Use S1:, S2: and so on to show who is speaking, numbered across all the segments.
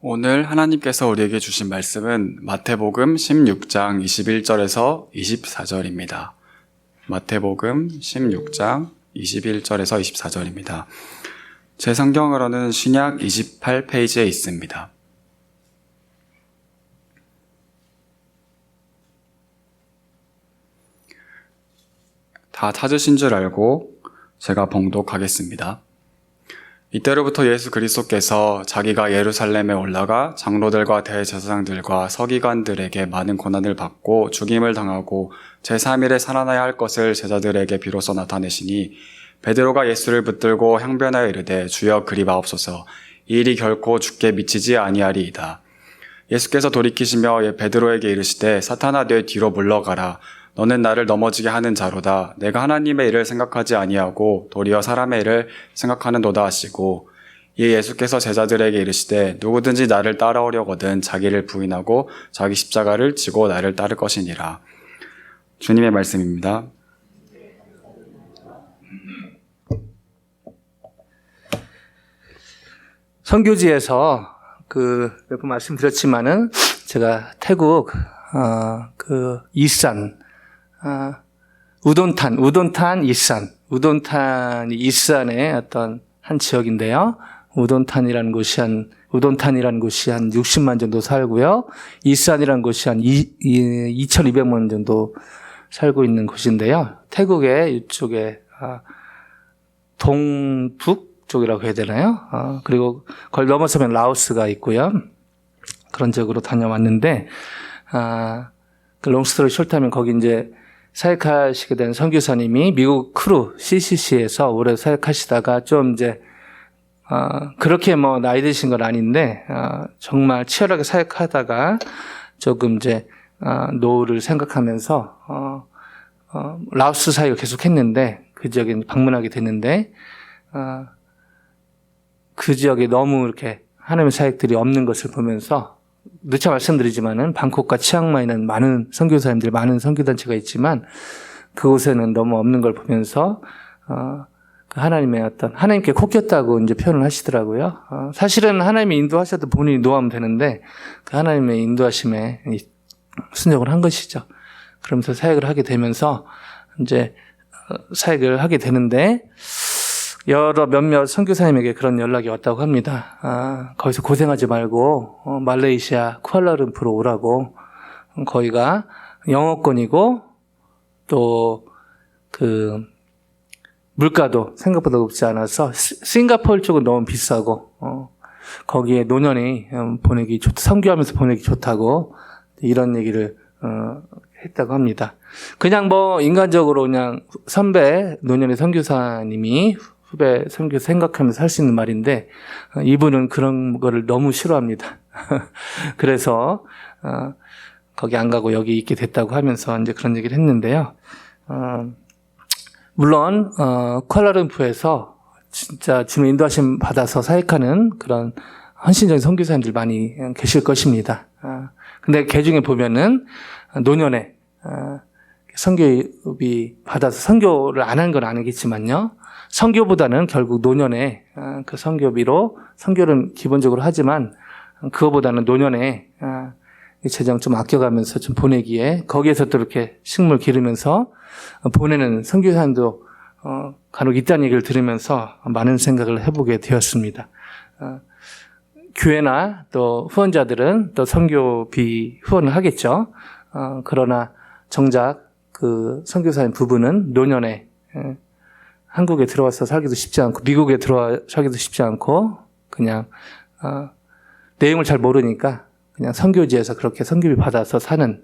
S1: 오늘 하나님께서 우리에게 주신 말씀은 마태복음 16장 21절에서 24절입니다. 마태복음 16장 21절에서 24절입니다. 제 성경으로는 신약 28페이지에 있습니다. 다 찾으신 줄 알고 제가 봉독하겠습니다. 이때로부터 예수 그리스도께서 자기가 예루살렘에 올라가 장로들과 대제사장들과 서기관들에게 많은 고난을 받고 죽임을 당하고 제3일에 살아나야 할 것을 제자들에게 비로소 나타내시니 베드로가 예수를 붙들고 향변하여 이르되 주여 그리하옵소서 이 일이 결코 주께 미치지 아니하리이다. 예수께서 돌이키시며 베드로에게 이르시되 사탄아 내 뒤로 물러가라. 너는 나를 넘어지게 하는 자로다. 내가 하나님의 일을 생각하지 아니하고 도리어 사람의 일을 생각하는도다 하시고 이에 예수께서 제자들에게 이르시되 누구든지 나를 따라오려거든 자기를 부인하고 자기 십자가를 지고 나를 따를 것이니라. 주님의 말씀입니다.
S2: 선교지에서 몇 번 말씀드렸지만은 제가 태국 이산 우돈탄이 이산의 어떤 한 지역인데요. 우돈탄이라는 곳이 한 60만 정도 살고요. 이산이라는 곳이 한 2,200만 정도 살고 있는 곳인데요. 태국의 이쪽에 동북 쪽이라고 해야 되나요? 그리고 그걸 넘어서면 라오스가 있고요. 그런 지역으로 다녀왔는데, 롱스토리 숏하면 거기 이제 사역하시게 된 선교사님이 미국 크루 CCC에서 오래 사역하시다가 좀 이제 그렇게 나이 드신 건 아닌데 정말 치열하게 사역하다가 조금 이제 노후를 생각하면서 라오스 사역을 계속했는데 그 지역에 방문하게 됐는데 그 지역에 너무 이렇게 하나님의 사역들이 없는 것을 보면서 누차 말씀드리지만은 방콕과 치앙마이는 많은 선교사님들, 많은 선교단체가 있지만 그곳에는 너무 없는 걸 보면서 하나님의 하나님께 콕겼다고 이제 표현을 하시더라고요. 사실은 하나님이 인도하셔도 본인이 노하면 되는데 그 하나님의 인도하심에 순종을 한 것이죠. 그러면서 사역을 하게 되면서 이제 사역을 하게 되는데 몇몇 선교사님에게 그런 연락이 왔다고 합니다. 거기서 고생하지 말고 말레이시아 쿠알라룸푸르로 오라고. 거기가 영어권이고 또 물가도 생각보다 높지 않아서 싱가포르 쪽은 너무 비싸고 거기에 노년이 보내기 선교하면서 보내기 좋다고 이런 얘기를 했다고 합니다. 그냥 인간적으로 그냥 선배 노년의 선교사님이 후배 선교사 생각하면서 할 수 있는 말인데 이분은 그런 거를 너무 싫어합니다. 그래서 거기 안 가고 여기 있게 됐다고 하면서 이제 그런 얘기를 했는데요. 물론 쿠알라룸푸르에서 진짜 주님 인도하심 받아서 사역하는 그런 헌신적인 선교사님들 많이 계실 것입니다. 근데 그 중에 보면은 노년에 선교비 받아서 선교를 안 한 건 아니겠지만요. 선교보다는 결국 노년에 그 선교비로 선교는 기본적으로 하지만 그거보다는 노년에 재정 좀 아껴가면서 좀 보내기에 거기에서 또 이렇게 식물 기르면서 보내는 선교사님도 간혹 있다는 얘기를 들으면서 많은 생각을 해보게 되었습니다. 교회나 또 후원자들은 또 선교비 후원을 하겠죠. 그러나 정작 그 선교사님 부부는 노년에 한국에 들어와서 살기도 쉽지 않고 미국에 들어와 살기도 쉽지 않고 그냥 내용을 잘 모르니까 그냥 선교지에서 그렇게 선교비 받아서 사는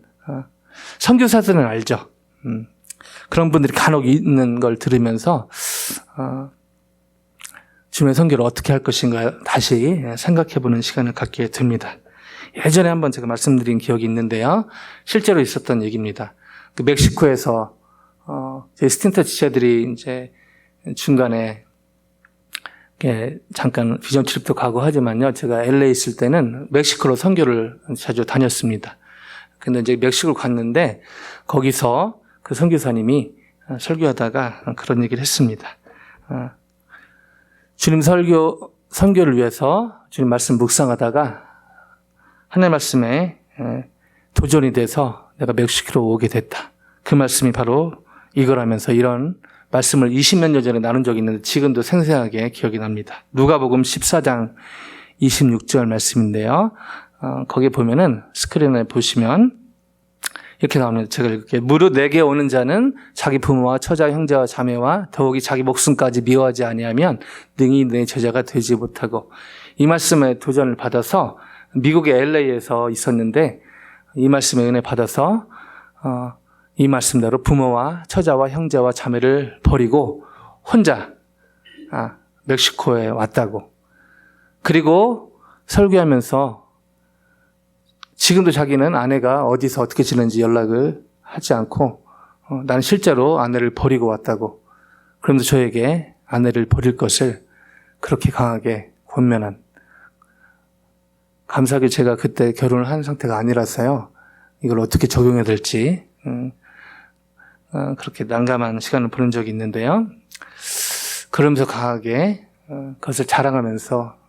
S2: 선교사들은 알죠. 그런 분들이 간혹 있는 걸 들으면서 주님의 선교를 어떻게 할 것인가 다시 생각해보는 시간을 갖게 됩니다. 예전에 한번 제가 말씀드린 기억이 있는데요. 실제로 있었던 얘기입니다. 그 멕시코에서 제 스틴트 지체들이 이제 중간에 잠깐 비전 트립도 가고 하지만요. 제가 LA 있을 때는 멕시코로 선교를 자주 다녔습니다. 근데 이제 멕시코를 갔는데 거기서 그 선교사님이 설교하다가 그런 얘기를 했습니다. 주님 선교를 위해서 주님 말씀 묵상하다가 하나님 말씀에 도전이 돼서 내가 멕시코로 오게 됐다. 그 말씀이 바로 이거라면서 이런 말씀을 20몇 년 전에 나눈 적이 있는데 지금도 생생하게 기억이 납니다. 누가복음 14장 26절 말씀인데요. 거기 보면은 스크린에 보시면 이렇게 나옵니다. 제가 읽을게요. 무릇 내게 오는 자는 자기 부모와 처자 형제와 자매와 더욱이 자기 목숨까지 미워하지 아니하면 능히 내 제자가 되지 못하고, 이 말씀에 도전을 받아서 미국의 LA에서 있었는데 이 말씀에 은혜 받아서 이 말씀대로 부모와 처자와 형제와 자매를 버리고 혼자 멕시코에 왔다고. 그리고 설교하면서 지금도 자기는 아내가 어디서 어떻게 지내는지 연락을 하지 않고 나는 실제로 아내를 버리고 왔다고. 그러면서 저에게 아내를 버릴 것을 그렇게 강하게 권면한. 감사하게 제가 그때 결혼을 한 상태가 아니라서요. 이걸 어떻게 적용해야 될지 그렇게 난감한 시간을 보낸 적이 있는데요. 그러면서 강하게 그것을 자랑하면서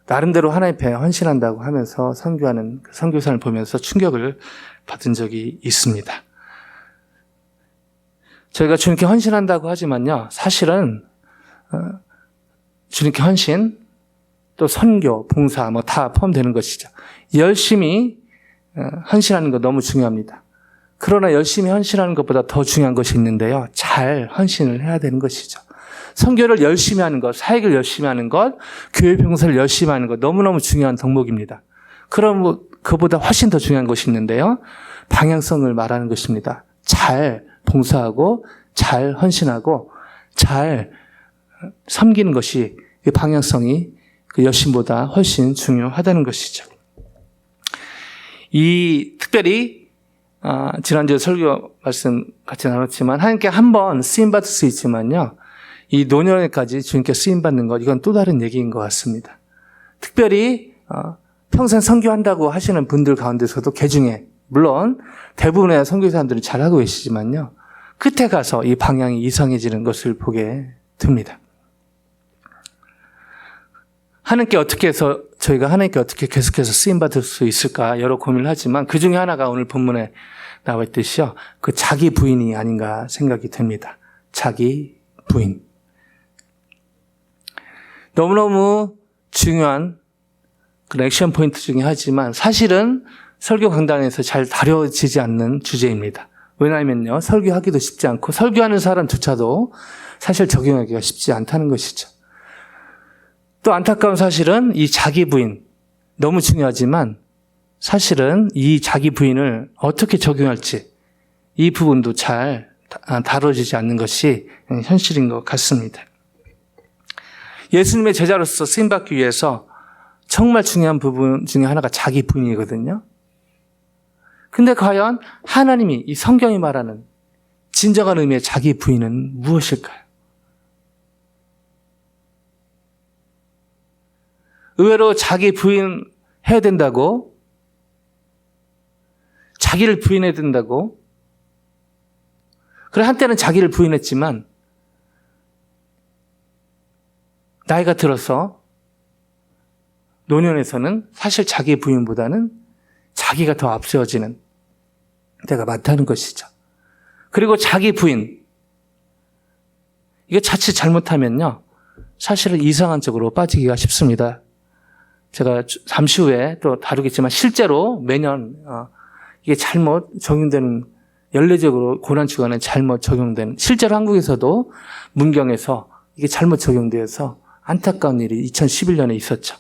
S2: 나름대로 하나님 앞에 헌신한다고 하면서 선교하는 그 선교사를 보면서 충격을 받은 적이 있습니다. 저희가 주님께 헌신한다고 하지만요, 사실은 주님께 헌신, 또 선교, 봉사 뭐 다 포함되는 것이죠. 열심히 헌신하는 거 너무 중요합니다. 그러나 열심히 헌신하는 것보다 더 중요한 것이 있는데요, 잘 헌신을 해야 되는 것이죠. 선교를 열심히 하는 것, 사역을 열심히 하는 것, 교회 봉사를 열심히 하는 것 너무너무 중요한 덕목입니다. 그럼 그보다 훨씬 더 중요한 것이 있는데요, 방향성을 말하는 것입니다. 잘 봉사하고 잘 헌신하고 잘 섬기는 것이 그 방향성이 그 열심보다 훨씬 중요하다는 것이죠. 특별히 지난주에 설교 말씀 같이 나눴지만 하나님께 한 번 쓰임받을 수 있지만요, 이 노년에까지 주님께 쓰임받는 것, 이건 또 다른 얘기인 것 같습니다. 특별히 평생 선교한다고 하시는 분들 가운데서도 개중에 물론 대부분의 선교사님들은 잘하고 계시지만요, 끝에 가서 이 방향이 이상해지는 것을 보게 됩니다. 하나님께 어떻게 해서 저희가 하나님께 어떻게 계속해서 쓰임받을 수 있을까 여러 고민을 하지만 그 중에 하나가 오늘 본문에 나와 있듯이요, 그 자기 부인이 아닌가 생각이 됩니다. 자기 부인. 너무너무 중요한 그런 액션 포인트 중에 하지만 사실은 설교 강단에서 잘 다뤄지지 않는 주제입니다. 왜냐하면요, 설교하기도 쉽지 않고 설교하는 사람조차도 사실 적용하기가 쉽지 않다는 것이죠. 또 안타까운 사실은 이 자기 부인 너무 중요하지만 사실은 이 자기 부인을 어떻게 적용할지 이 부분도 잘 다뤄지지 않는 것이 현실인 것 같습니다. 예수님의 제자로서 쓰임받기 위해서 정말 중요한 부분 중에 하나가 자기 부인이거든요. 근데 과연 하나님이 이 성경이 말하는 진정한 의미의 자기 부인은 무엇일까요? 의외로 자기 부인 해야 된다고, 자기를 부인해야 된다고, 그래 한때는 자기를 부인했지만 나이가 들어서 노년에서는 사실 자기 부인보다는 자기가 더 앞세워지는 때가 많다는 것이죠. 그리고 자기 부인, 이게 자칫 잘못하면요, 사실은 이상한 쪽으로 빠지기가 쉽습니다. 제가 잠시 후에 또 다루겠지만 실제로 매년 이게 잘못 적용되는, 연례적으로 고난주간에 잘못 적용되는, 실제로 한국에서도 문경에서 이게 잘못 적용되어서 안타까운 일이 2011년에 있었죠.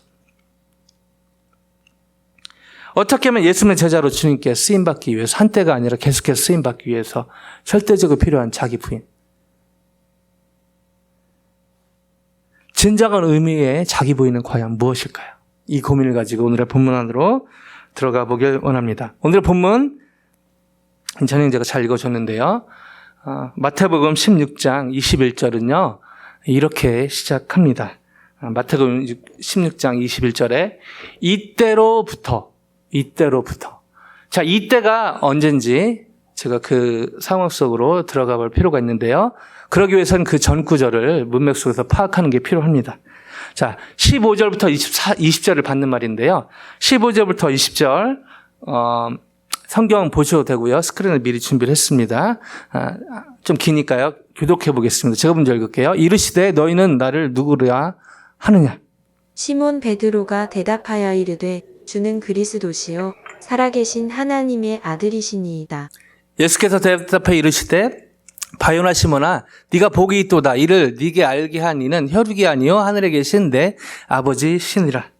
S2: 어떻게 하면 예수님의 제자로 주님께 쓰임받기 위해서, 한때가 아니라 계속해서 쓰임받기 위해서 절대적으로 필요한 자기 부인, 진정한 의미의 자기 부인은 과연 무엇일까요? 이 고민을 가지고 오늘의 본문 안으로 들어가 보길 원합니다. 오늘의 본문 전형제가 잘 읽어줬는데요, 마태복음 16장 21절은요 이렇게 시작합니다. 마태복음 16장 21절에 이때로부터. 자, 이때가 언젠지 제가 그 상황 속으로 들어가 볼 필요가 있는데요, 그러기 위해서는 그 전 구절을 문맥 속에서 파악하는 게 필요합니다. 자, 15절부터 20절을 받는 말인데요. 15절부터 20절, 성경 보셔도 되고요. 스크린을 미리 준비를 했습니다. 좀 기니까요. 교독해 보겠습니다. 제가 먼저 읽을게요. 이르시되 너희는 나를 누구라 하느냐.
S3: 시몬 베드로가 대답하여 이르되 주는 그리스도시요 살아계신 하나님의 아들이시니이다.
S2: 예수께서 대답해 이르시되 바요나 시몬아 네가 복이 있도다. 이를 네게 알게 한 이는 혈육이 아니요 하늘에 계신 내 아버지 신이라.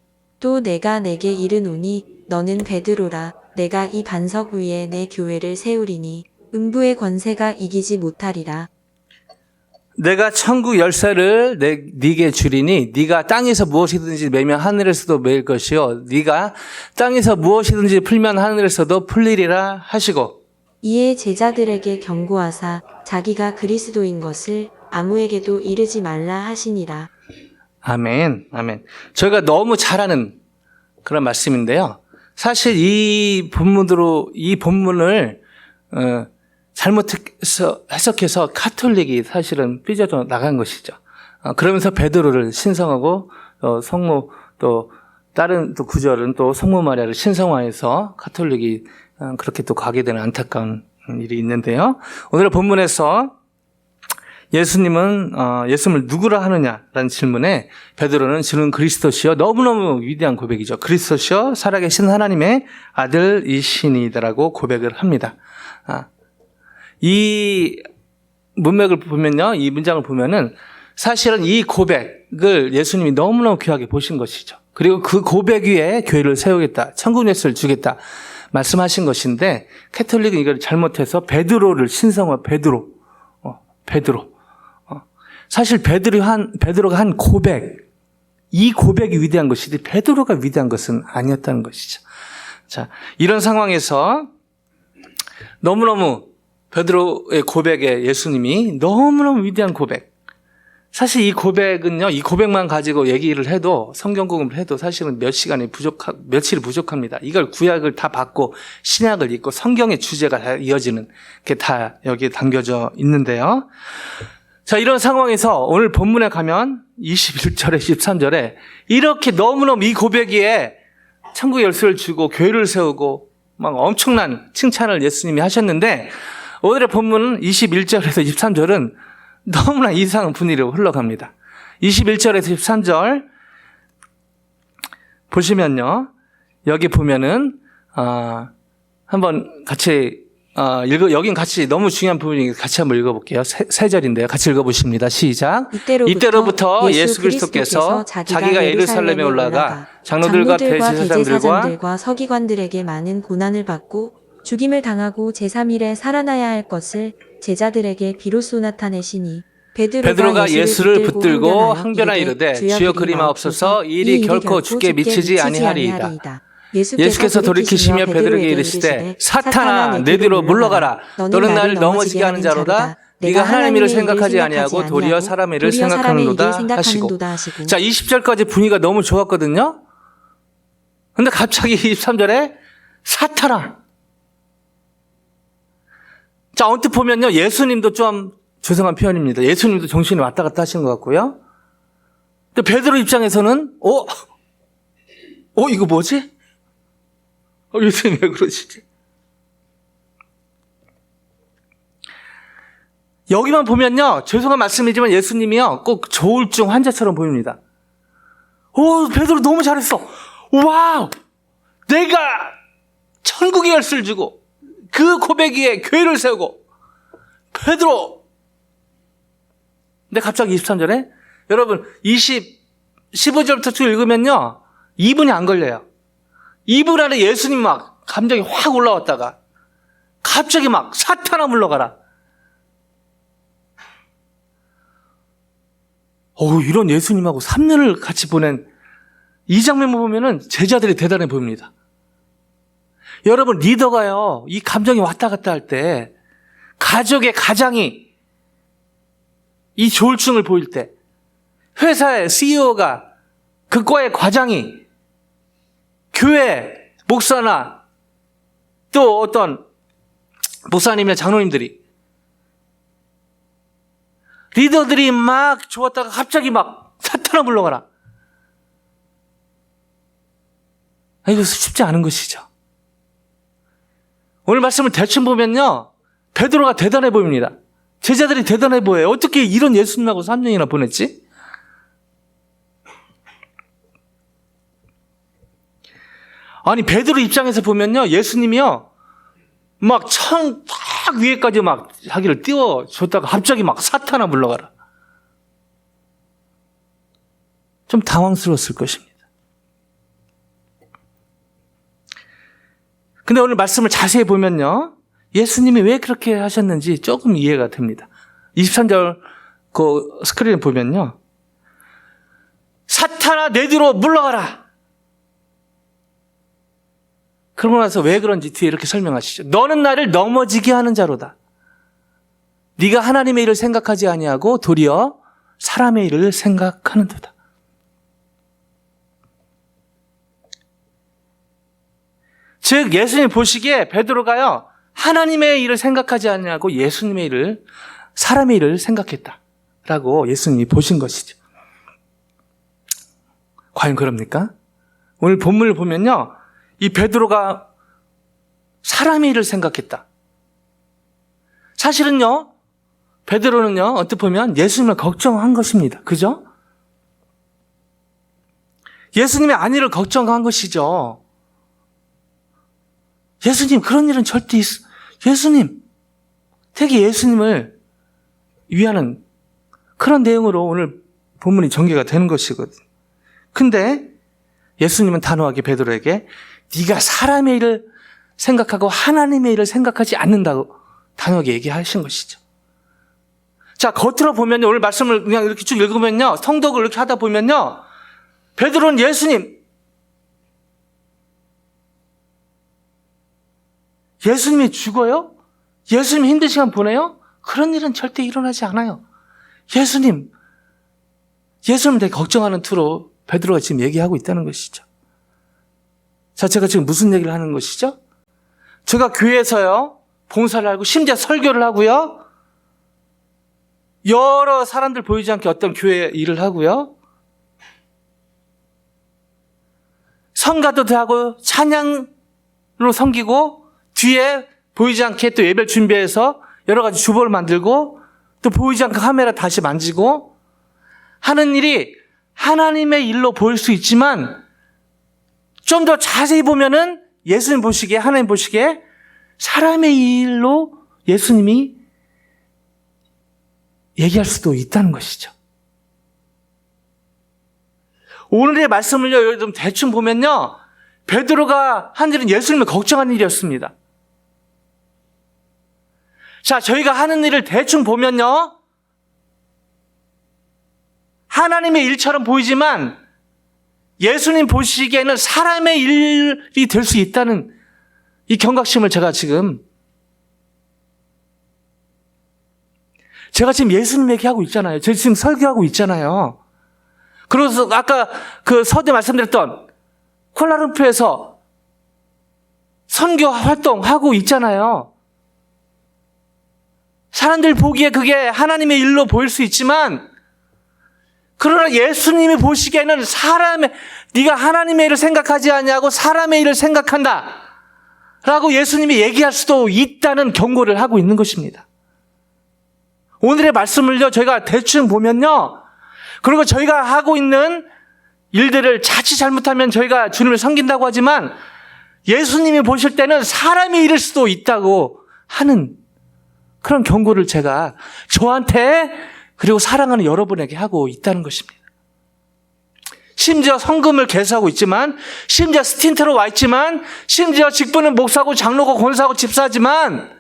S3: 또 내가 내게 이르노니 너는 베드로라. 내가 이 반석 위에 내 교회를 세우리니 음부의 권세가 이기지 못하리라.
S2: 내가 천국 열쇠를 네게 주리니 네가 땅에서 무엇이든지 매면 하늘에서도 매일 것이요 네가 땅에서 무엇이든지 풀면 하늘에서도 풀리리라 하시고
S3: 이에 제자들에게 경고하사 자기가 그리스도인 것을 아무에게도 이르지 말라 하시니라.
S2: 아멘, 아멘. 저희가 너무 잘 아는 그런 말씀인데요. 사실 이 본문을 잘못해서 해석해서 카톨릭이 사실은 삐져져 나간 것이죠. 그러면서 베드로를 신성하고 성모 또 다른 또 구절은 또 성모 마리아를 신성화해서 카톨릭이 그렇게 또 가게 되는 안타까운 일이 있는데요. 오늘 본문에서 예수님은 예수님을 누구라 하느냐라는 질문에 베드로는 주는 그리스도시요 너무너무 위대한 고백이죠. 그리스도시요 살아계신 하나님의 아들이시니다라고 고백을 합니다. 이 문맥을 보면요, 이 문장을 보면은 사실은 이 고백을 예수님이 너무너무 귀하게 보신 것이죠. 그리고 그 고백 위에 교회를 세우겠다, 천국 열쇠를 주겠다 말씀하신 것인데 캐톨릭은 이걸 잘못해서 베드로를 신성화 베드로. 사실 베드로가 한 고백, 이 고백이 위대한 것이지 베드로가 위대한 것은 아니었다는 것이죠. 자, 이런 상황에서 너무너무 베드로의 고백에 예수님이 너무너무 위대한 고백. 사실 이 고백은요, 이 고백만 가지고 얘기를 해도, 성경 공부를 해도 사실은 며칠이 부족합니다. 이걸 구약을 다 받고, 신약을 읽고, 성경의 주제가 다 이어지는 게 다 여기에 담겨져 있는데요. 자, 이런 상황에서 오늘 본문에 가면 21절에 13절에 이렇게 너무너무 이 고백에 천국 열쇠를 주고, 교회를 세우고, 막 엄청난 칭찬을 예수님이 하셨는데, 오늘의 본문은 21절에서 23절은 너무나 이상한 분위기로 흘러갑니다. 21절에서 13절 보시면요. 여기 보면은 한번 같이 여긴 같이 너무 중요한 부분이 같이 한번 읽어볼게요. 세 절인데요. 같이 읽어보십니다. 시작. 이때로부터 예수 그리스도께서 자기가 예루살렘에 올라가 장로들과 대제사장들과
S3: 서기관들에게 많은 고난을 받고 죽임을 당하고 제3일에 살아나야 할 것을 제자들에게 비로소 나타내시니 베드로가 예수를 붙들고 항변하 이르되 주여 그리마 없소서 이 일이 결코 주께 미치지 아니하리이다.
S2: 예수께서 돌이키시며 베드로에게 이르시되 사탄아 내 뒤로 물러가라. 너는 나를 넘어지게 하는 자로다. 네가 하나님의 일을 생각하지 아니하고 도리어 사람의 일을 생각하는도다 하시고. 자, 20절까지 분위기가 너무 좋았거든요. 근데 갑자기 23절에 사탄아. 자, 언뜻 보면요, 예수님도 좀 죄송한 표현입니다. 예수님도 정신이 왔다 갔다 하시는 것 같고요. 근데 베드로 입장에서는, 이거 뭐지? 예수님 왜 그러시지? 여기만 보면요, 죄송한 말씀이지만 예수님이요, 꼭 조울증 환자처럼 보입니다. 베드로 너무 잘했어. 와우! 내가 천국의 열쇠를 주고, 그 고백 위에 교회를 세우고 베드로. 근데 갑자기 23절에 여러분 15절부터 쭉 읽으면요 2분이 안 걸려요. 2분 안에 예수님 막 감정이 확 올라왔다가 갑자기 막 사탄아 물러가라. 이런 예수님하고 3년을 같이 보낸 이 장면만 보면은 제자들이 대단해 보입니다. 여러분, 리더가요, 이 감정이 왔다 갔다 할 때, 가족의 가장이 이 조울증을 보일 때, 회사의 CEO가, 그 과의 과장이, 교회 목사나 또 어떤 목사님이나 장로님들이, 리더들이 막 좋았다가 갑자기 막 사탄아 물러가라. 이거 쉽지 않은 것이죠. 오늘 말씀을 대충 보면요, 베드로가 대단해 보입니다. 제자들이 대단해 보여요. 어떻게 이런 예수님하고 3년이나 보냈지? 아니, 베드로 입장에서 보면요, 예수님이요, 막 천 딱 위에까지 막 자기를 띄워줬다가 갑자기 막 사탄아 물러가라. 좀 당황스러웠을 것입니다. 근데 오늘 말씀을 자세히 보면요, 예수님이 왜 그렇게 하셨는지 조금 이해가 됩니다. 23절 그 스크린을 보면요, 사탄아 내 뒤로 물러가라. 그러고 나서 왜 그런지 뒤에 이렇게 설명하시죠. 너는 나를 넘어지게 하는 자로다. 네가 하나님의 일을 생각하지 아니하고 도리어 사람의 일을 생각하는도다. 즉 예수님 보시기에 베드로가요, 하나님의 일을 생각하지 아니하고 예수님의 일을, 사람의 일을 생각했다라고 예수님이 보신 것이죠. 과연 그럽니까? 오늘 본문을 보면요, 이 베드로가 사람의 일을 생각했다. 사실은요, 베드로는요, 어떻게 보면 예수님을 걱정한 것입니다. 그죠? 예수님의 안위를 걱정한 것이죠. 예수님, 그런 일은 절대 예수님, 되게 예수님을 위하는 그런 내용으로 오늘 본문이 전개가 되는 것이거든요. 근데 예수님은 단호하게 베드로에게 네가 사람의 일을 생각하고 하나님의 일을 생각하지 않는다고 단호하게 얘기하신 것이죠. 자, 겉으로 보면 오늘 말씀을 그냥 이렇게 쭉 읽으면요, 성독을 이렇게 하다 보면요, 베드로는 예수님이 죽어요? 예수님 힘든 시간 보내요? 그런 일은 절대 일어나지 않아요. 예수님을 되게 걱정하는 투로 베드로가 지금 얘기하고 있다는 것이죠. 자, 제가 지금 무슨 얘기를 하는 것이죠? 제가 교회에서요, 봉사를 하고 심지어 설교를 하고요, 여러 사람들 보이지 않게 어떤 교회 일을 하고요, 성가도 하고 찬양으로 섬기고 뒤에 보이지 않게 또 예배를 준비해서 여러 가지 주보를 만들고 또 보이지 않게 카메라 다시 만지고 하는 일이 하나님의 일로 보일 수 있지만 좀 더 자세히 보면은 예수님 보시기에, 하나님 보시기에 사람의 일로 예수님이 얘기할 수도 있다는 것이죠. 오늘의 말씀을요, 여러분 대충 보면요, 베드로가 한 일은 예수님을 걱정한 일이었습니다. 자, 저희가 하는 일을 대충 보면요, 하나님의 일처럼 보이지만 예수님 보시기에는 사람의 일이 될 수 있다는 이 경각심을 제가 지금 예수님 얘기하고 있잖아요. 제가 지금 설교하고 있잖아요. 그래서 아까 그 서두에 말씀드렸던 콜라룸푸르에서 선교 활동하고 있잖아요. 사람들 보기에 그게 하나님의 일로 보일 수 있지만 그러나 예수님이 보시기에는 네가 하나님의 일을 생각하지 않냐고 사람의 일을 생각한다 라고 예수님이 얘기할 수도 있다는 경고를 하고 있는 것입니다. 오늘의 말씀을요, 저희가 대충 보면요, 그리고 저희가 하고 있는 일들을 자칫 잘못하면 저희가 주님을 섬긴다고 하지만 예수님이 보실 때는 사람의 일일 수도 있다고 하는 그런 경고를 제가 저한테 그리고 사랑하는 여러분에게 하고 있다는 것입니다. 심지어 성금을 개수하고 있지만, 심지어 스틴트로 와 있지만, 심지어 직분은 목사고 장로고 권사고 집사지만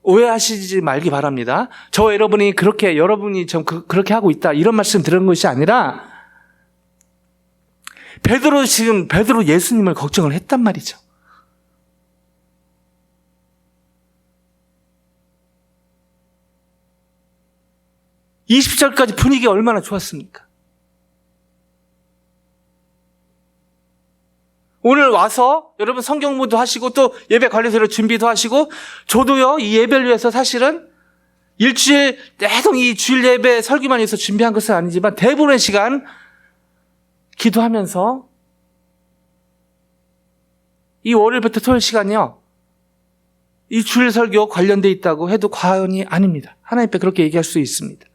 S2: 오해하시지 말기 바랍니다. 여러분이 그렇게 하고 있다 이런 말씀 드린 것이 아니라 베드로 예수님을 걱정을 했단 말이죠. (20절까지) 분위기가 얼마나 좋았습니까? 오늘 와서 여러분 성경 공부도 하시고 또 예배 관리소로 준비도 하시고, 저도요 이 예배를 위해서 사실은 일주일 내동 이 주일 예배 설교만 위해서 준비한 것은 아니지만 대부분의 시간 기도하면서 이 월요일부터 토요일 시간이요, 이 주일 설교 관련돼 있다고 해도 과언이 아닙니다. 하나님 앞에 그렇게 얘기할 수 있습니다.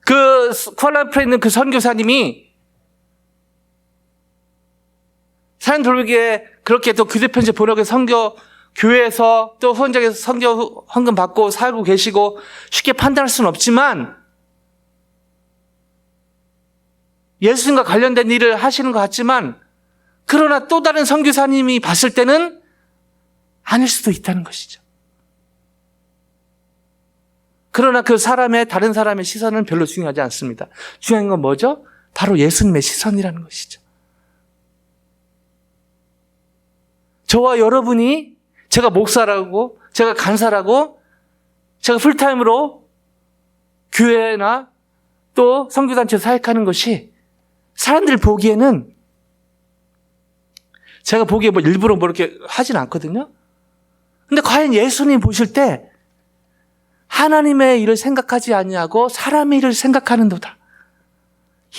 S2: 그 쿠알라룸푸르에 있는 그 선교사님이 사람 돌보기에 그렇게 또 교대편지 번역에 선교 교회에서 또 후원장에서 선교 헌금 받고 살고 계시고 쉽게 판단할 수는 없지만 예수님과 관련된 일을 하시는 것 같지만, 그러나 또 다른 선교사님이 봤을 때는 아닐 수도 있다는 것이죠. 그러나 그 사람의, 다른 사람의 시선은 별로 중요하지 않습니다. 중요한 건 뭐죠? 바로 예수님의 시선이라는 것이죠. 저와 여러분이, 제가 목사라고, 제가 간사라고, 제가 풀타임으로 교회나 또 선교단체 사역하는 것이 사람들 보기에는, 제가 보기에 뭐 일부러 뭐 이렇게 하진 않거든요. 근데 과연 예수님 보실 때 하나님의 일을 생각하지 아니하고 사람의 일을 생각하는도다,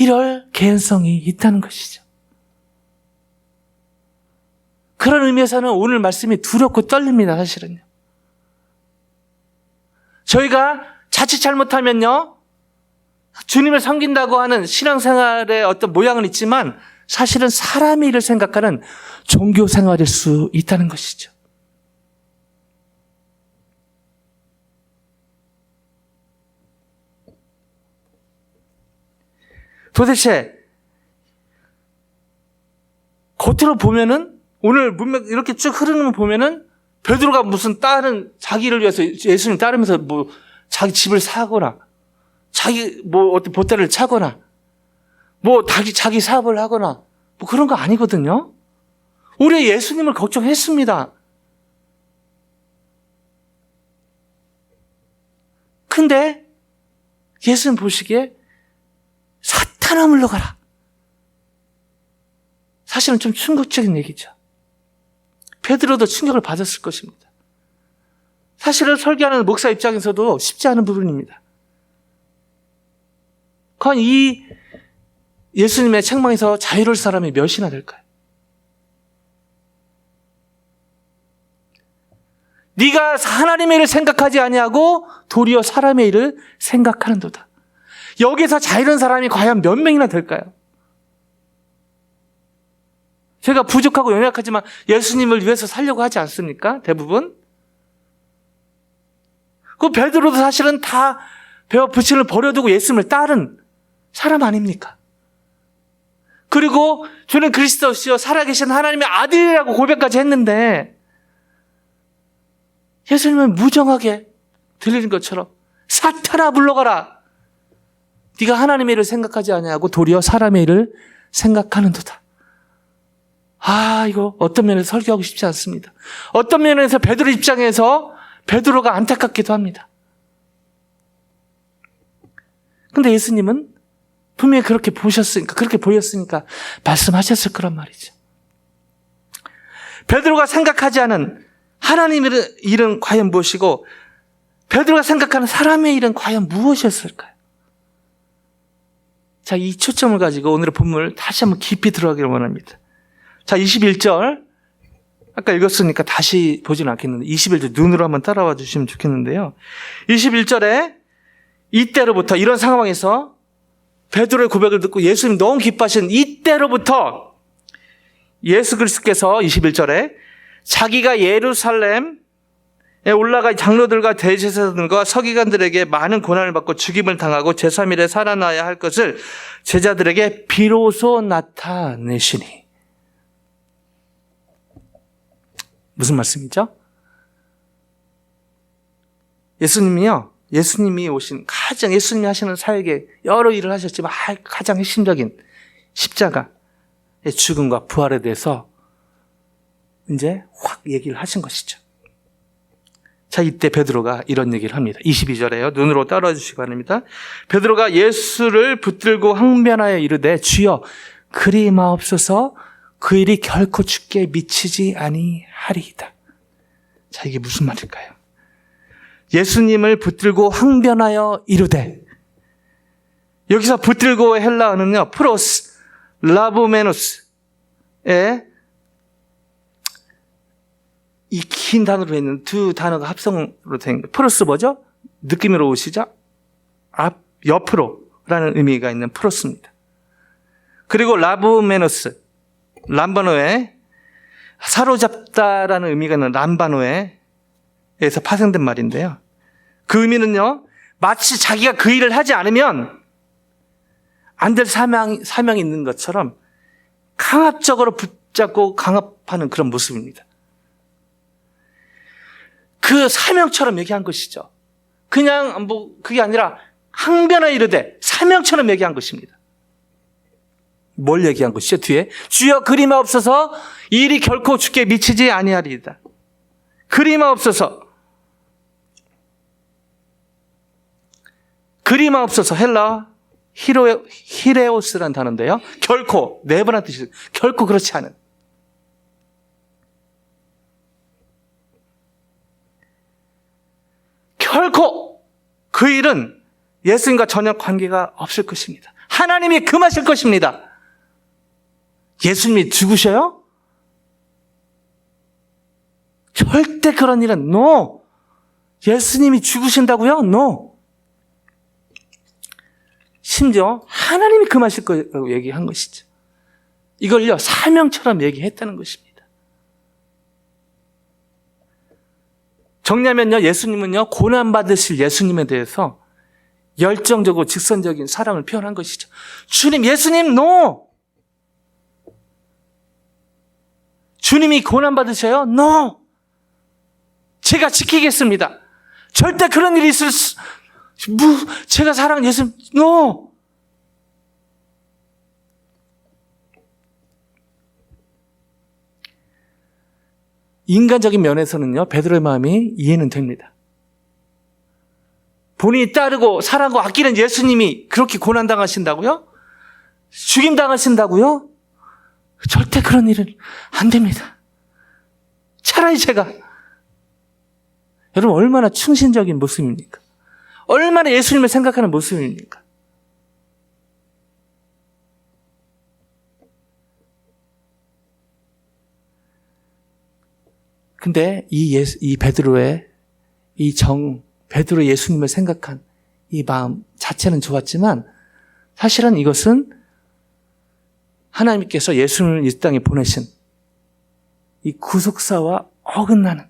S2: 이럴 개연성이 있다는 것이죠. 그런 의미에서는 오늘 말씀이 두렵고 떨립니다, 사실은요. 저희가 자칫 잘못하면요, 주님을 섬긴다고 하는 신앙생활의 어떤 모양은 있지만 사실은 사람의 일을 생각하는 종교생활일 수 있다는 것이죠. 도대체 겉으로 보면은, 오늘 문맥 이렇게 쭉 흐르는 거 보면은 베드로가 무슨 다른 자기를 위해서 예수님 따르면서 뭐 자기 집을 사거나 자기 뭐 어떤 보따리를 차거나 뭐 자기 사업을 하거나 뭐 그런 거 아니거든요. 우리 예수님을 걱정했습니다. 근데 예수님 보시기에 사탄아 물러가라. 사실은 좀 충격적인 얘기죠. 베드로도 충격을 받았을 것입니다. 사실은 설교하는 목사 입장에서도 쉽지 않은 부분입니다. 과연 이 예수님의 책망에서 자유로울 사람이 몇이나 될까요? 네가 하나님의 일을 생각하지 아니하고 도리어 사람의 일을 생각하는도다. 여기서 자유로운 사람이 과연 몇 명이나 될까요? 제가 부족하고 연약하지만 예수님을 위해서 살려고 하지 않습니까? 대부분. 그 베드로도 사실은 다 배와 부친을 버려두고 예수님을 따른 사람 아닙니까? 그리고 주는 그리스도시요 살아계신 하나님의 아들이라고 고백까지 했는데 예수님은 무정하게 들리는 것처럼 사탄아 물러가라. 네가 하나님의 일을 생각하지 아니하고 도리어 사람의 일을 생각하는도다. 이거 어떤 면에서 설교하고 싶지 않습니다. 어떤 면에서 베드로 입장에서 베드로가 안타깝기도 합니다. 근데 예수님은 분명히 그렇게 보셨으니까, 그렇게 보였으니까 말씀하셨을 거란 말이죠. 베드로가 생각하지 않은 하나님의 일은 과연 무엇이고 베드로가 생각하는 사람의 일은 과연 무엇이었을까요? 자, 이 초점을 가지고 오늘의 본문을 다시 한번 깊이 들어가기를 원합니다. 자, 21절. 아까 읽었으니까 다시 보지는 않겠는데 21절 눈으로 한번 따라와 주시면 좋겠는데요. 21절에 이때로부터, 이런 상황에서 베드로의 고백을 듣고 예수님 너무 기뻐하신 이때로부터 예수 그리스도께서 21절에 자기가 예루살렘에 올라가 장로들과 대제사장들과 서기관들에게 많은 고난을 받고 죽임을 당하고 제3일에 살아나야 할 것을 제자들에게 비로소 나타내시니. 무슨 말씀이죠? 예수님이 오신 가장, 예수님이 하시는 사역에 여러 일을 하셨지만 가장 핵심적인 십자가의 죽음과 부활에 대해서 이제 확 얘기를 하신 것이죠. 자, 이때 베드로가 이런 얘기를 합니다. 22절에요. 눈으로 따라와 주시기 바랍니다. 베드로가 예수를 붙들고 항변하여 이르되 주여 그리 마옵소서, 그 일이 결코 죽게 미치지 아니하리이다. 자, 이게 무슨 말일까요? 예수님을 붙들고 항변하여 이르되, 여기서 붙들고 헬라어는요, 프로스, 라보메노스의 이 긴 단어로 있는 두 단어가 합성으로 된 프로스 뭐죠? 느낌으로 오시죠? 옆으로라는 의미가 있는 프로스입니다. 그리고 라보메노스, 람바노에 사로잡다라는 의미가 있는 람바노에서 파생된 말인데요. 그 의미는요, 마치 자기가 그 일을 하지 않으면 안 될 사명이 있는 것처럼 강압적으로 붙잡고 강압하는 그런 모습입니다. 그 사명처럼 얘기한 것이죠. 그냥 그게 아니라 항변하 이르되 사명처럼 얘기한 것입니다. 뭘 얘기한 것이죠? 뒤에 주여 그리마옵소서 이 일이 결코 주께 미치지 아니하리이다. 그리마옵소서, 그리마옵소서, 헬라 히레오스라는 단어인데요. 결코, 네 번한 뜻이 결코 그렇지 않은. 결코 그 일은 예수님과 전혀 관계가 없을 것입니다. 하나님이 금하실 것입니다. 예수님이 죽으셔요? 절대 그런 일은 no. 예수님이 죽으신다고요? No. 심지어 하나님이 금하실 거라고 얘기한 것이죠. 이걸요, 사명처럼 얘기했다는 것입니다. 정리하면요, 예수님은요, 고난받으실 예수님에 대해서 열정적으로 직선적인 사랑을 표현한 것이죠. 주님, 예수님, no! 주님이 고난받으셔요? no! 제가 지키겠습니다. 절대 그런 일이 제가 사랑하는 예수님, no! 인간적인 면에서는요, 베드로의 마음이 이해는 됩니다. 본인이 따르고 사랑하고 아끼는 예수님이 그렇게 고난당하신다고요? 죽임당하신다고요? 절대 그런 일은 안 됩니다. 차라리 제가, 여러분 얼마나 충신적인 모습입니까? 얼마나 예수님을 생각하는 모습입니까? 근데 이 베드로의 베드로 예수님을 생각한 이 마음 자체는 좋았지만 사실은 이것은 하나님께서 예수님을 이 땅에 보내신 이 구속사와 어긋나는,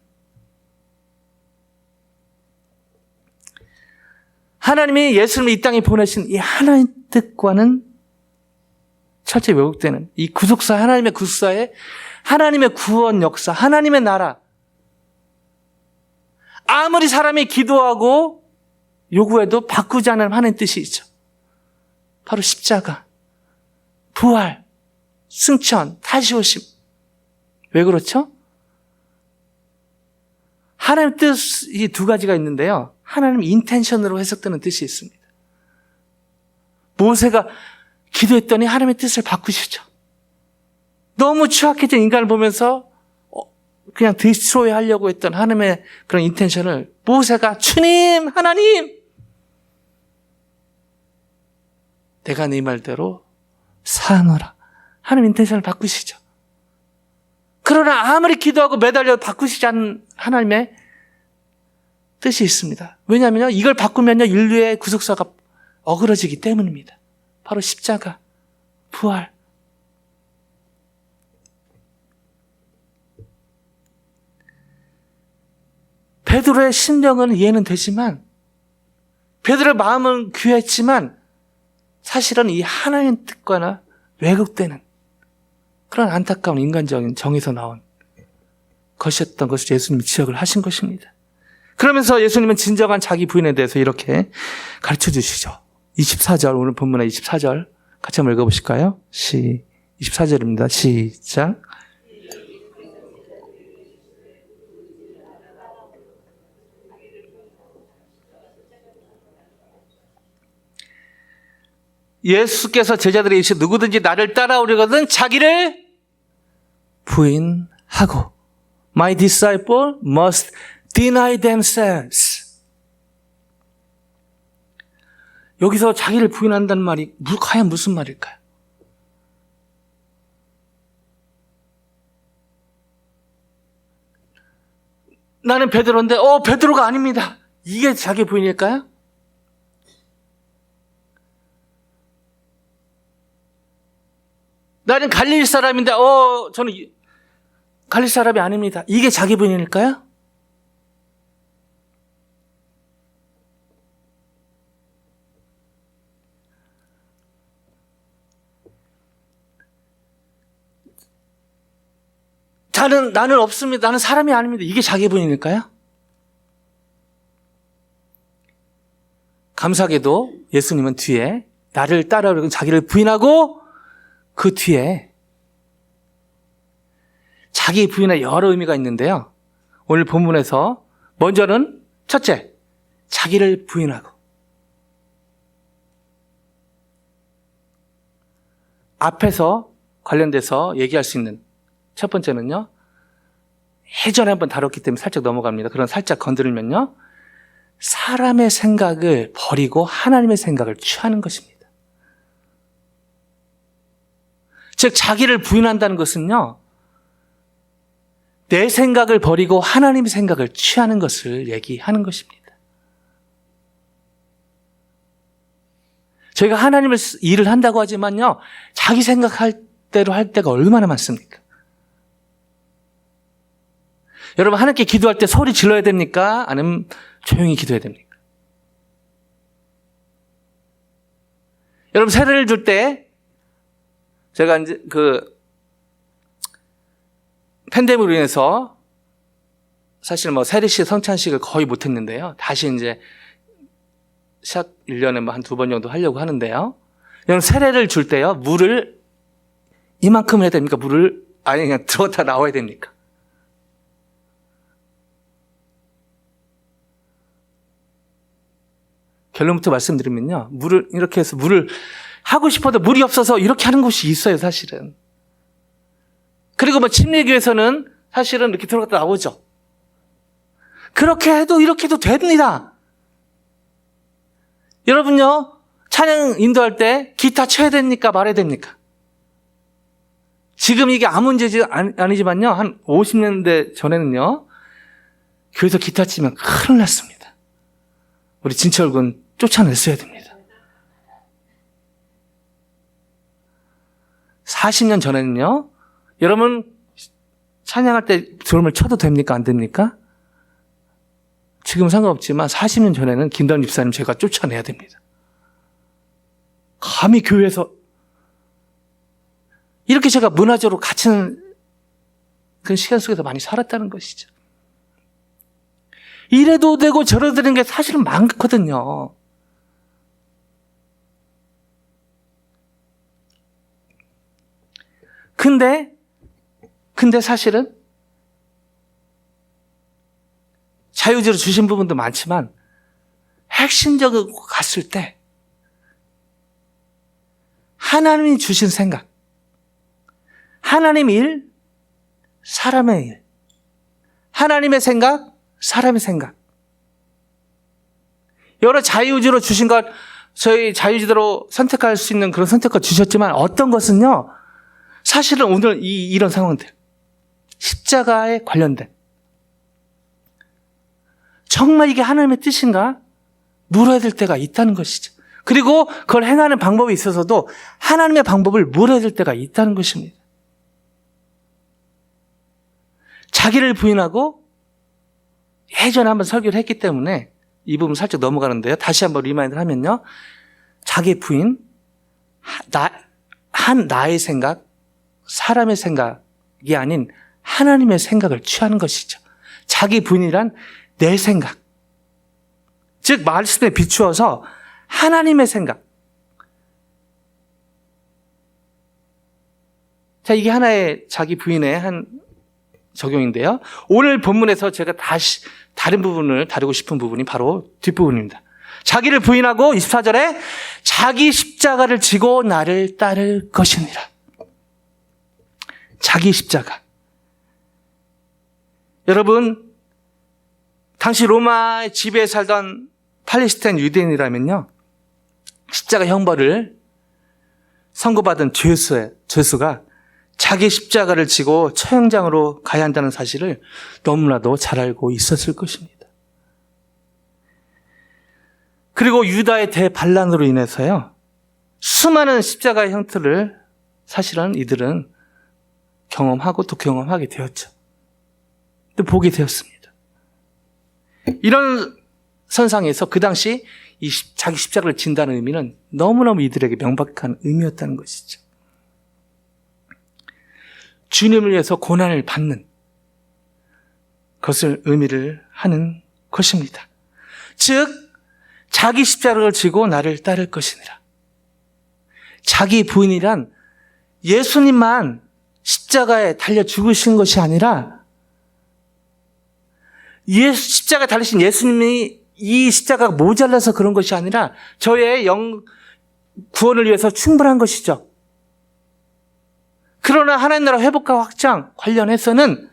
S2: 하나님이 예수님을 이 땅에 보내신 이 하나님의 뜻과는 철저히 왜곡되는 이 구속사, 하나님의 구속사에 하나님의 구원 역사, 하나님의 나라, 아무리 사람이 기도하고 요구해도 바꾸지 않는 하나님의 뜻이 있죠. 바로 십자가, 부활, 승천, 다시 오심. 왜 그렇죠? 하나님의 뜻이 두 가지가 있는데요. 하나님 인텐션으로 해석되는 뜻이 있습니다. 모세가 기도했더니 하나님의 뜻을 바꾸시죠. 너무 추악해진 인간을 보면서 그냥 디스트로이 하려고 했던 하나님의 그런 인텐션을 모세가 주님, 하나님, 내가 네 말대로 사노라. 하나님 인텐션을 바꾸시죠. 그러나 아무리 기도하고 매달려도 바꾸시지 않는 하나님의 뜻이 있습니다. 왜냐하면요, 이걸 바꾸면요, 인류의 구속사가 어그러지기 때문입니다. 바로 십자가, 부활. 베드로의 심령은 이해는 되지만, 베드로의 마음은 귀했지만, 사실은 이 하나님의 뜻과는 왜곡되는 그런 안타까운 인간적인 정에서 나온 것이었던 것을 예수님이 지적을 하신 것입니다. 그러면서 예수님은 진정한 자기 부인에 대해서 이렇게 가르쳐 주시죠. 24절, 오늘 본문의 24절 같이 한번 읽어보실까요? 24절입니다. 시작. 예수께서 제자들에게 이르시되 누구든지 나를 따라오려거든 자기를 부인하고 My disciple must deny themselves. 여기서 자기를 부인한다는 말이 과연 무슨 말일까요? 나는 베드로인데 베드로가 아닙니다. 이게 자기 부인일까요? 나는 갈릴리 사람인데 저는 갈릴리 사람이 아닙니다. 이게 자기 부인일까요? 나는 없습니다. 나는 사람이 아닙니다. 이게 자기 부인일까요? 감사하게도 예수님은 뒤에 나를 따라오려고 자기를 부인하고 그 뒤에 자기 부인의 여러 의미가 있는데요. 오늘 본문에서 먼저는 첫째, 자기를 부인하고 앞에서 관련돼서 얘기할 수 있는 첫 번째는요. 예전에 한번 다뤘기 때문에 살짝 넘어갑니다. 그런 살짝 건드리면요. 사람의 생각을 버리고 하나님의 생각을 취하는 것입니다. 즉 자기를 부인한다는 것은요. 내 생각을 버리고 하나님의 생각을 취하는 것을 얘기하는 것입니다. 저희가 하나님의 일을 한다고 하지만요. 자기 생각할 대로 할 때가 얼마나 많습니까? 여러분 하나님께 기도할 때 소리 질러야 됩니까? 아니면 조용히 기도해야 됩니까? 여러분 세례를 줄 때 제가 이제 팬데믹으로 인해서 사실 세례식 성찬식을 거의 못했는데요. 다시 이제 시작 1년에 한 2번 정도 하려고 하는데요. 여러분 세례를 줄 때요. 물을 이만큼 해야 됩니까? 물을 아니 그냥 들어갔다 나와야 됩니까? 결론부터 말씀드리면요. 물을 이렇게 해서 물을 하고 싶어도 물이 없어서 이렇게 하는 곳이 있어요, 사실은. 그리고 침례교에서는 사실은 이렇게 들어갔다 나오죠. 그렇게 해도 이렇게 해도 됩니다. 여러분요. 찬양 인도할 때 기타 쳐야 됩니까? 말아야 됩니까? 지금 이게 아무 문제지 아니지만요. 한 50년대 전에는요. 교회에서 기타 치면 큰일 났습니다. 우리 진철 군 쫓아냈어야 됩니다. 40년 전에는요. 여러분 찬양할 때 드럼을 쳐도 됩니까? 안 됩니까? 지금은 상관없지만 40년 전에는 김다운 집사님 제가 쫓아내야 됩니다. 감히 교회에서 이렇게 제가 문화적으로 갇히는 그런 시간 속에서 많이 살았다는 것이죠. 이래도 되고 저래도 되는 게 사실은 많거든요. 근데 사실은 자유지로 주신 부분도 많지만 핵심적으로 갔을 때 하나님이 주신 생각, 하나님 일, 사람의 일, 하나님의 생각, 사람의 생각. 여러 자유지로 주신 것, 저희 자유지대로 선택할 수 있는 그런 선택을 주셨지만 어떤 것은요, 사실은 오늘 이런 상황들, 십자가에 관련된 정말 이게 하나님의 뜻인가? 물어야 될 때가 있다는 것이죠. 그리고 그걸 행하는 방법에 있어서도 하나님의 방법을 물어야 될 때가 있다는 것입니다. 자기를 부인하고 예전에 한번 설교를 했기 때문에 이 부분 살짝 넘어가는데요. 다시 한번 리마인드를 하면요. 자기 부인, 나의 생각, 사람의 생각이 아닌 하나님의 생각을 취하는 것이죠. 자기 부인이란 내 생각. 즉 말씀에 비추어서 하나님의 생각. 자, 이게 하나의 자기 부인의 한 적용인데요. 오늘 본문에서 제가 다시 다른 부분을 다루고 싶은 부분이 바로 뒷부분입니다. 자기를 부인하고 24절에 자기 십자가를 지고 나를 따를 것이니라. 자기 십자가. 여러분, 당시 로마의 지배에 살던 팔레스타인 유대인이라면요. 십자가 형벌을 선고받은 죄수가 자기 십자가를 지고 처형장으로 가야 한다는 사실을 너무나도 잘 알고 있었을 것입니다. 그리고 유다의 대반란으로 인해서요, 수많은 십자가의 형틀을 사실은 이들은 경험하고 또 경험하게 되었죠. 또 보게 되었습니다. 이런 선상에서 그 당시 자기 십자가를 진다는 의미는 너무너무 이들에게 명백한 의미였다는 것이죠. 주님을 위해서 고난을 받는 것을 의미를 하는 것입니다. 즉 자기 십자가를 지고 나를 따를 것이니라. 자기 부인이란 예수님만 십자가에 달려 죽으신 것이 아니라 십자가에 달리신 예수님이 이 십자가가 모자라서 그런 것이 아니라 저의 구원을 위해서 충분한 것이죠. 그러나 하나님 나라 회복과 확장 관련해서는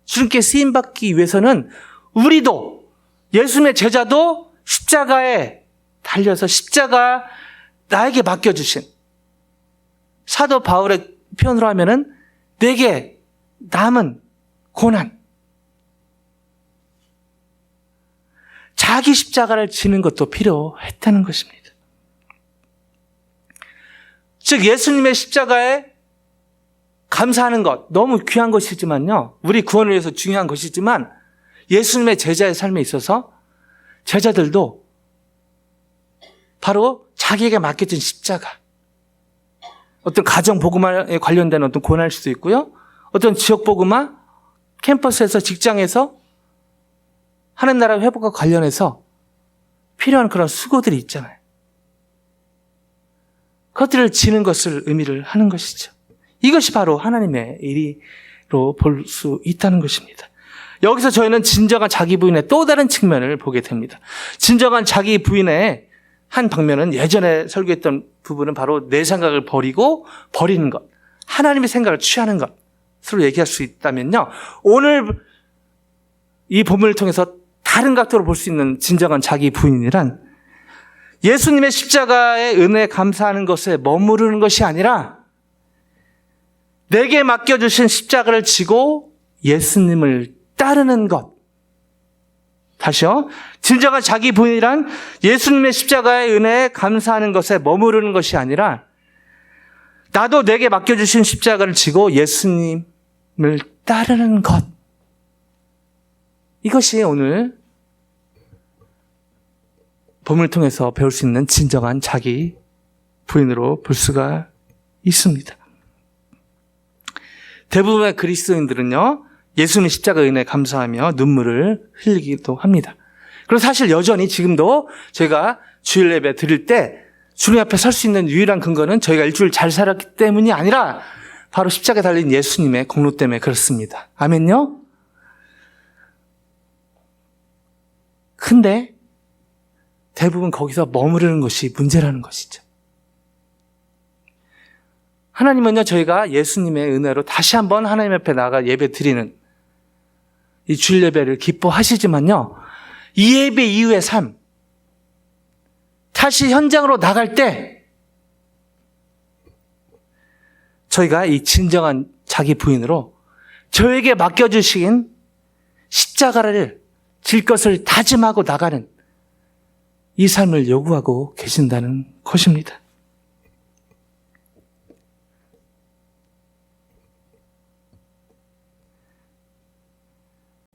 S2: 주님께 쓰임받기 위해서는 우리도 예수님의 제자도 십자가에 달려서 십자가 나에게 맡겨주신 사도 바울의 표현으로 하면은 내게 남은 고난, 자기 십자가를 지는 것도 필요했다는 것입니다. 즉 예수님의 십자가에 감사하는 것 너무 귀한 것이지만요, 우리 구원을 위해서 중요한 것이지만 예수님의 제자의 삶에 있어서 제자들도 바로 자기에게 맡겨진 십자가, 어떤 가정 복음화에 관련된 어떤 고난일 수도 있고요, 어떤 지역 복음화, 캠퍼스에서 직장에서 하나님 나라 회복과 관련해서 필요한 그런 수고들이 있잖아요. 그것들을 지는 것을 의미를 하는 것이죠. 이것이 바로 하나님의 일이로 볼 수 있다는 것입니다. 여기서 저희는 진정한 자기 부인의 또 다른 측면을 보게 됩니다. 진정한 자기 부인의 한 방면은 예전에 설교했던 부분은 바로 내 생각을 버리는 것, 하나님의 생각을 취하는 것으로 얘기할 수 있다면요, 오늘 이 본문을 통해서 다른 각도로 볼 수 있는 진정한 자기 부인이란 예수님의 십자가의 은혜에 감사하는 것에 머무르는 것이 아니라 내게 맡겨주신 십자가를 지고 예수님을 따르는 것. 다시요. 진정한 자기 부인이란 예수님의 십자가의 은혜에 감사하는 것에 머무르는 것이 아니라 나도 내게 맡겨주신 십자가를 지고 예수님을 따르는 것. 이것이 오늘 본문을 통해서 배울 수 있는 진정한 자기 부인으로 볼 수가 있습니다. 대부분의 그리스도인들은요, 예수님의 십자가 은혜에 감사하며 눈물을 흘리기도 합니다. 그리고 사실 여전히 지금도 저희가 주일 예배 드릴 때 주님 앞에 설 수 있는 유일한 근거는 저희가 일주일 잘 살았기 때문이 아니라 바로 십자가에 달린 예수님의 공로 때문에 그렇습니다. 아멘요? 근데 대부분 거기서 머무르는 것이 문제라는 것이죠. 하나님은요, 저희가 예수님의 은혜로 다시 한번 하나님 앞에 나가 예배 드리는 이 주일 예배를 기뻐하시지만요, 이 예배 이후의 삶, 다시 현장으로 나갈 때 저희가 이 진정한 자기 부인으로 저에게 맡겨주신 십자가를 질 것을 다짐하고 나가는 이 삶을 요구하고 계신다는 것입니다.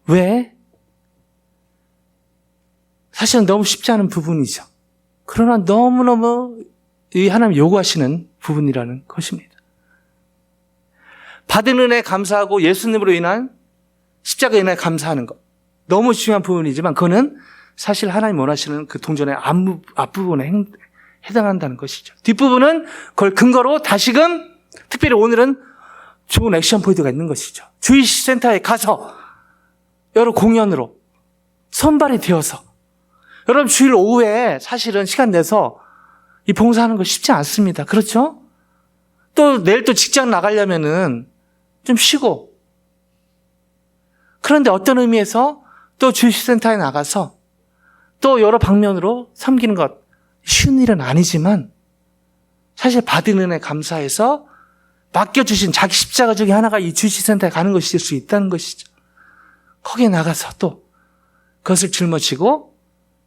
S2: 왜? 사실은 너무 쉽지 않은 부분이죠. 그러나 너무너무 이 하나님 요구하시는 부분이라는 것입니다. 받은 은혜에 감사하고 예수님으로 인한 십자가 은혜에 감사하는 것. 너무 중요한 부분이지만 그거는 사실 하나님 원하시는 그 동전의 앞부분에 해당한다는 것이죠. 뒷부분은 그걸 근거로 다시금 특별히 오늘은 좋은 액션 포인트가 있는 것이죠. 주일센터에 가서 여러 공연으로 선발이 되어서 여러분 주일 오후에 사실은 시간 내서 이 봉사하는 거 쉽지 않습니다. 그렇죠? 또 내일 또 직장 나가려면은 좀 쉬고, 그런데 어떤 의미에서 또 주일센터에 나가서 또 여러 방면으로 섬기는 것, 쉬운 일은 아니지만 사실 받은 은혜 감사해서 맡겨주신 자기 십자가 중에 하나가 이 주치센터에 가는 것일 수 있다는 것이죠. 거기에 나가서 또 그것을 짊어지고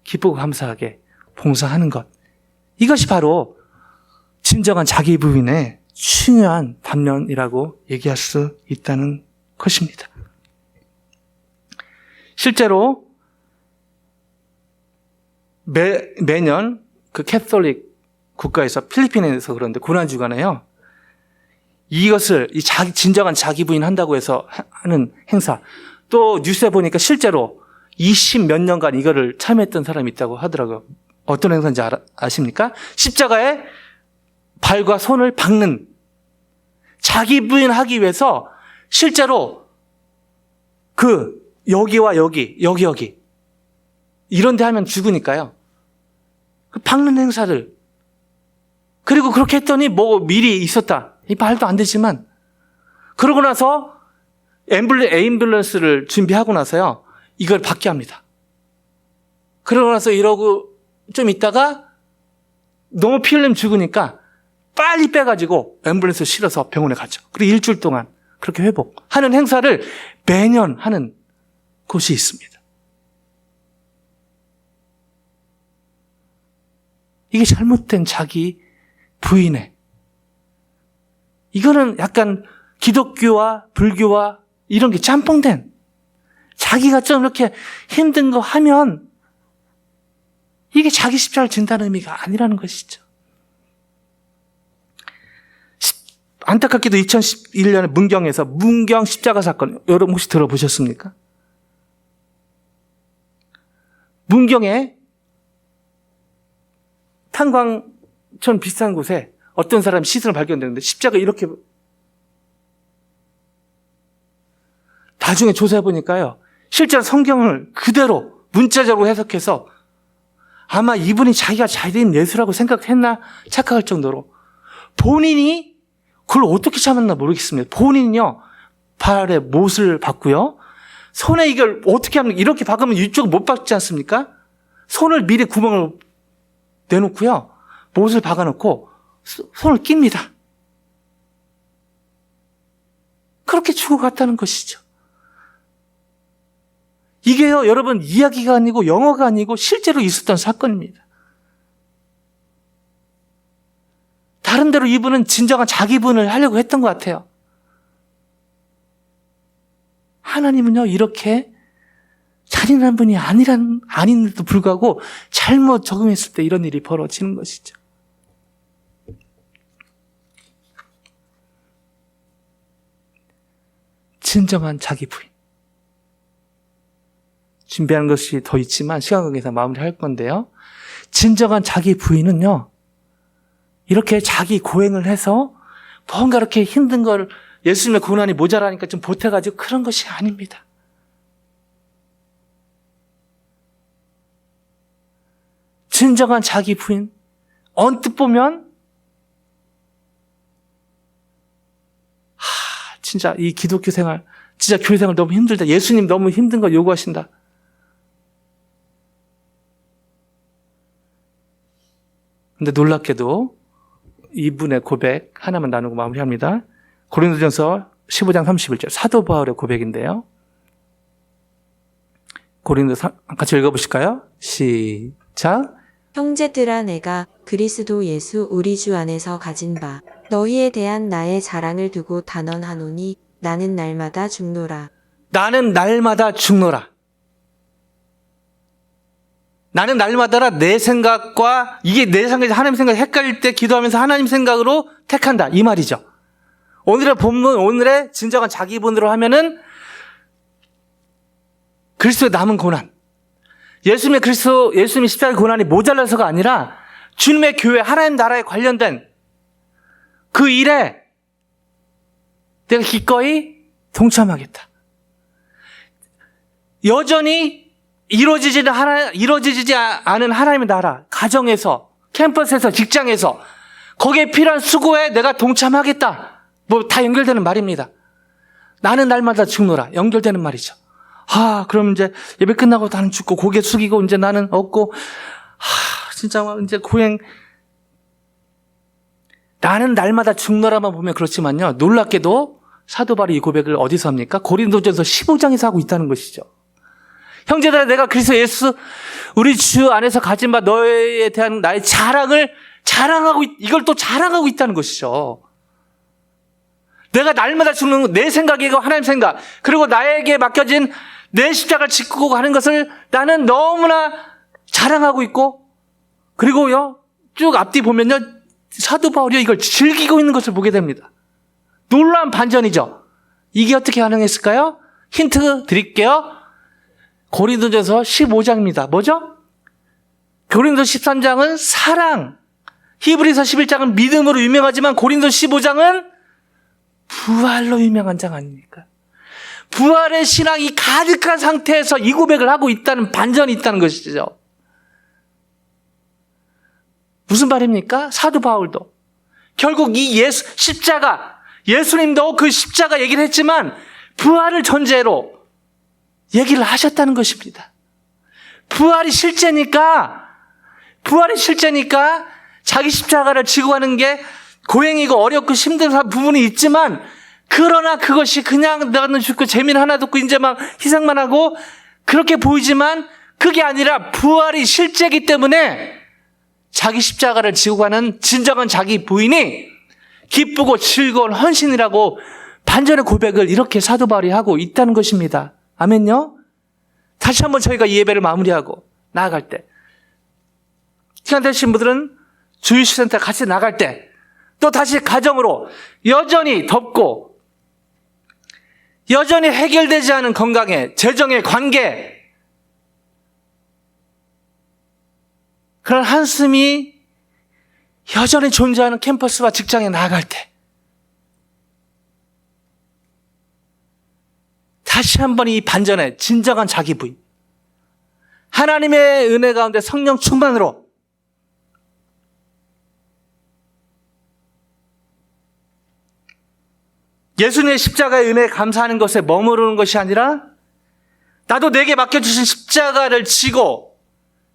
S2: 기쁘고 감사하게 봉사하는 것. 이것이 바로 진정한 자기 부인의 중요한 단면이라고 얘기할 수 있다는 것입니다. 실제로 매년 그 캐톨릭 국가에서 필리핀에서 그런데 고난주간에요. 이것을 진정한 자기 부인 한다고 해서 하는 행사. 또 뉴스에 보니까 실제로 20 몇 년간 이거를 참여했던 사람이 있다고 하더라고요. 어떤 행사인지 아십니까? 십자가에 발과 손을 박는, 자기 부인 하기 위해서 실제로 여기와 여기 이런 데 하면 죽으니까요. 그 박는 행사를, 그리고 그렇게 했더니 뭐 미리 있었다. 이 말도 안 되지만, 그러고 나서 앰뷸런스를 준비하고 나서요, 이걸 받게 합니다. 그러고 나서 이러고 좀 있다가 너무 피 흘리면 죽으니까 빨리 빼가지고 앰뷸런스 실어서 병원에 가죠. 그리고 일주일 동안 그렇게 회복하는 행사를 매년 하는 곳이 있습니다. 이게 잘못된 자기 부인의, 이거는 약간 기독교와 불교와 이런 게 짬뽕된, 자기가 좀 이렇게 힘든 거 하면 이게 자기 십자가를 진다는 의미가 아니라는 것이죠. 안타깝게도 2011년에 문경에서 문경 십자가 사건, 여러분 혹시 들어보셨습니까? 문경에 탄광촌 비슷한 곳에 어떤 사람이 시신을 발견되는데 십자가 이렇게, 나중에 조사해보니까요, 실제로 성경을 그대로 문자적으로 해석해서 아마 이분이 자기가 자기인 예수라고 생각했나 착각할 정도로, 본인이 그걸 어떻게 참았나 모르겠습니다. 본인이요, 발에 못을 박고요, 손에 이걸 어떻게 하면, 이렇게 박으면 이쪽을 못 박지 않습니까? 손을 미리 구멍을 내놓고요, 못을 박아놓고 손을 낍니다. 그렇게 죽어갔다는 것이죠. 이게요, 여러분, 이야기가 아니고 영어가 아니고 실제로 있었던 사건입니다. 다른 데로 이분은 진정한 자기 분을 하려고 했던 것 같아요. 하나님은요, 이렇게 잔인한 분이 아닌데도 불구하고 잘못 적응했을 때 이런 일이 벌어지는 것이죠. 진정한 자기 부인. 준비하는 것이 더 있지만 시간 관계상 마무리할 건데요. 진정한 자기 부인은요, 이렇게 자기 고행을 해서 뭔가 이렇게 힘든 걸, 예수님의 고난이 모자라니까 좀 보태가지고 그런 것이 아닙니다. 진정한 자기 부인, 언뜻 보면 진짜 이 기독교 생활, 진짜 교회 생활 너무 힘들다, 예수님 너무 힘든 거 요구하신다. 근데 놀랍게도 이분의 고백 하나만 나누고 마무리합니다. 고린도전서 15장 31절, 사도 바울의 고백인데요. 같이 읽어보실까요? 시작.
S3: 형제들아, 내가 그리스도 예수 우리 주 안에서 가진 바 너희에 대한 나의 자랑을 두고 단언하노니 나는 날마다 죽노라.
S2: 나는 날마다 죽노라. 나는 날마다 내 생각과, 이게 내 생각이 하나님 생각이 헷갈릴 때 기도하면서 하나님 생각으로 택한다, 이 말이죠. 오늘의 본문, 오늘의 진정한 자기 본으로 하면은 그리스도의 남은 고난, 예수님의 십자가의 고난이 모자라서가 아니라 주님의 교회, 하나님 나라에 관련된 그 일에 내가 기꺼이 동참하겠다. 여전히 이루어지지 않은 하나님의 나라, 가정에서, 캠퍼스에서, 직장에서 거기에 필요한 수고에 내가 동참하겠다. 뭐 다 연결되는 말입니다. 나는 날마다 죽노라, 연결되는 말이죠. 그럼 이제 예배 끝나고 나는 죽고 고개 숙이고 이제 나는 없고, 진짜 이제 고행. 나는 날마다 죽노라만 보면 그렇지만요. 놀랍게도 사도 바울이 이 고백을 어디서 합니까? 고린도전서 15장에서 하고 있다는 것이죠. 형제들아, 내가 그리스도 예수 우리 주 안에서 가진 바 너에 대한 나의 자랑을 자랑하고 이걸 또 자랑하고 있다는 것이죠. 내가 날마다 죽는 내 생각이고 하나님 생각, 그리고 나에게 맡겨진 내 십자가를 짓고 가는 것을 나는 너무나 자랑하고 있고, 그리고요 쭉 앞뒤 보면요 사도 바울이 이걸 즐기고 있는 것을 보게 됩니다. 놀라운 반전이죠. 이게 어떻게 가능했을까요? 힌트 드릴게요. 고린도전서 15장입니다. 뭐죠? 고린도서 13장은 사랑, 히브리서 11장은 믿음으로 유명하지만 고린도 15장은 부활로 유명한 장 아닙니까? 부활의 신앙이 가득한 상태에서 이 고백을 하고 있다는 반전이 있다는 것이죠. 무슨 말입니까? 사도 바울도 결국 이 십자가, 예수님도 그 십자가 얘기를 했지만 부활을 전제로 얘기를 하셨다는 것입니다. 부활이 실제니까 자기 십자가를 지고 가는 게 고행이고 어렵고 힘든 부분이 있지만, 그러나 그것이 그냥 나는 죽고 재미는 하나 듣고 이제 막 희생만 하고 그렇게 보이지만 그게 아니라 부활이 실제이기 때문에 자기 십자가를 지고 가는 진정한 자기 부인이 기쁘고 즐거운 헌신이라고 반전의 고백을 이렇게 사도 바울이 하고 있다는 것입니다. 아멘요? 다시 한번 저희가 이 예배를 마무리하고 나아갈 때, 시간 되신 분들은 주일센터 같이 나갈 때, 또 다시 가정으로 여전히 덥고 여전히 해결되지 않은 건강의, 재정의 관계, 그런 한숨이 여전히 존재하는 캠퍼스와 직장에 나아갈 때, 다시 한번 이 반전의 진정한 자기 부인, 하나님의 은혜 가운데 성령 충만으로 예수님의 십자가의 은혜에 감사하는 것에 머무르는 것이 아니라 나도 내게 맡겨주신 십자가를 지고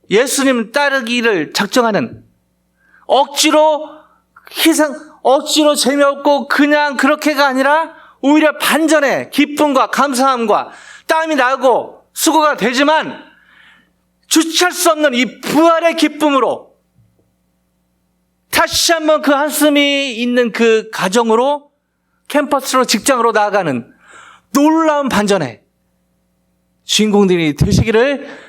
S2: 예수님 따르기를 작정하는, 억지로 억지로 재미없고 그냥 그렇게가 아니라 오히려 반전의 기쁨과 감사함과 땀이 나고 수고가 되지만 주체할 수 없는 이 부활의 기쁨으로 다시 한번 그 한숨이 있는 그 가정으로, 캠퍼스로, 직장으로 나아가는 놀라운 반전의 주인공들이 되시기를